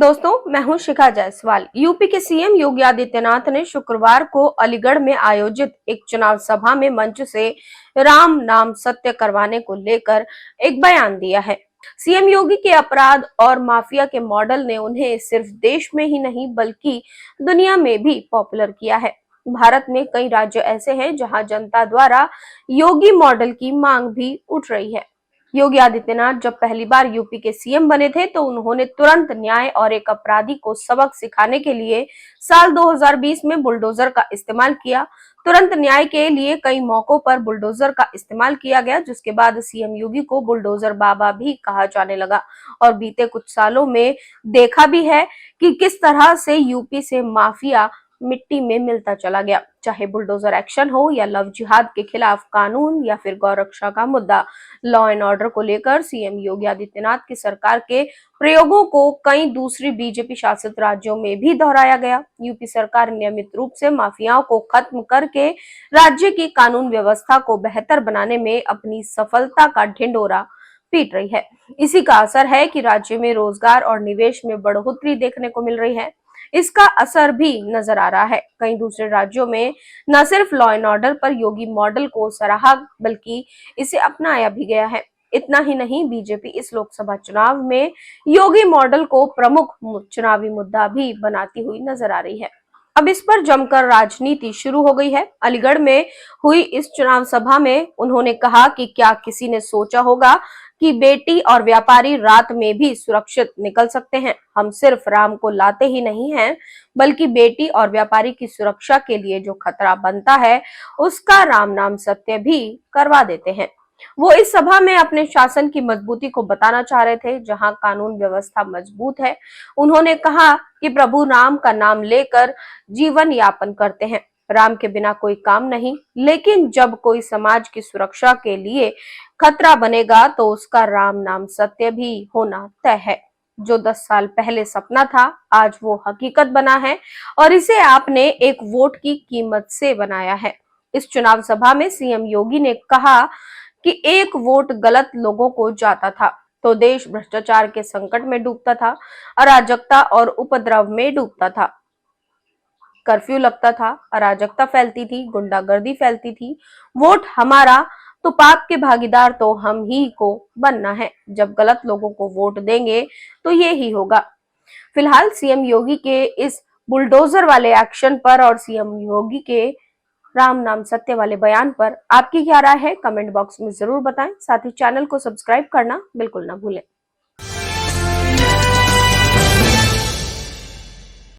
दोस्तों, मैं हूं शिखा जायसवाल। यूपी के सीएम योगी आदित्यनाथ ने शुक्रवार को अलीगढ़ में आयोजित एक चुनाव सभा में मंच से राम नाम सत्य करवाने को लेकर एक बयान दिया है। सीएम योगी के अपराध और माफिया के मॉडल ने उन्हें सिर्फ देश में ही नहीं बल्कि दुनिया में भी पॉपुलर किया है। भारत में कई राज्य ऐसे हैं जहां जनता द्वारा योगी मॉडल की मांग भी उठ रही है। योगी आदित्यनाथ जब पहली बार यूपी के सीएम बने थे तो उन्होंने तुरंत न्याय और एक अपराधी को सबक सिखाने के लिए साल 2020 में बुलडोजर का इस्तेमाल किया। तुरंत न्याय के लिए कई मौकों पर बुलडोजर का इस्तेमाल किया गया, जिसके बाद सीएम योगी को बुलडोजर बाबा भी कहा जाने लगा। और बीते कुछ सालों में देखा भी है कि किस तरह से यूपी से माफिया मिट्टी में मिलता चला गया। चाहे बुलडोजर एक्शन हो या लव जिहाद के खिलाफ कानून या फिर गौरक्षा का मुद्दा, लॉ एंड ऑर्डर को लेकर सीएम योगी आदित्यनाथ की सरकार के प्रयोगों को कई दूसरी बीजेपी शासित राज्यों में भी दोहराया गया। यूपी सरकार नियमित रूप से माफियाओं को खत्म करके राज्य की कानून व्यवस्था को बेहतर बनाने में अपनी सफलता का ढिंढोरा पीट रही है। इसी का असर है कि राज्य में रोजगार और निवेश में बढ़ोतरी देखने को मिल रही है। इसका असर भी नजर आ रहा है। कई दूसरे राज्यों में न सिर्फ लॉ एंड ऑर्डर पर योगी मॉडल को सराहा बल्कि इसे अपनाया भी गया है। इतना ही नहीं, बीजेपी इस लोकसभा चुनाव में योगी मॉडल को प्रमुख चुनावी मुद्दा भी बनाती हुई नजर आ रही है। अब इस पर जमकर राजनीति शुरू हो गई है। अलीगढ़ में हुई इस चुनाव सभा में उन्होंने कहा कि क्या किसी ने सोचा होगा कि बेटी और व्यापारी रात में भी सुरक्षित निकल सकते हैं। हम सिर्फ राम को लाते ही नहीं हैं, बल्कि बेटी और व्यापारी की सुरक्षा के लिए जो खतरा बनता है उसका राम नाम सत्य भी करवा देते हैं। वो इस सभा में अपने शासन की मजबूती को बताना चाह रहे थे, जहां कानून व्यवस्था मजबूत है। उन्होंने कहा कि प्रभु राम का नाम लेकर जीवन यापन करते हैं। राम के बिना कोई काम नहीं, लेकिन जब कोई समाज की सुरक्षा के लिए खतरा बनेगा तो उसका राम नाम सत्य भी होना तय है। जो 10 साल पहले सपना था, आज वो हकीकत बना है और इसे आपने एक वोट की कीमत से बनाया है। इस चुनाव सभा में सीएम योगी ने कहा कि एक वोट गलत लोगों को जाता था तो देश भ्रष्टाचार के संकट में डूबता था, अराजकता और उपद्रव में डूबता था। कर्फ्यू लगता था, अराजकता फैलती थी, गुंडागर्दी फैलती थी। वोट हमारा तो पाप के भागीदार तो हम ही को बनना है। जब गलत लोगों को वोट देंगे तो ये ही होगा। फिलहाल सीएम योगी के इस बुलडोजर वाले एक्शन पर और सीएम योगी के राम नाम सत्य वाले बयान पर आपकी क्या राय है? कमेंट बॉक्स में जरूर बताएं। साथ ही चैनल को सब्सक्राइब करना बिल्कुल ना भूलें।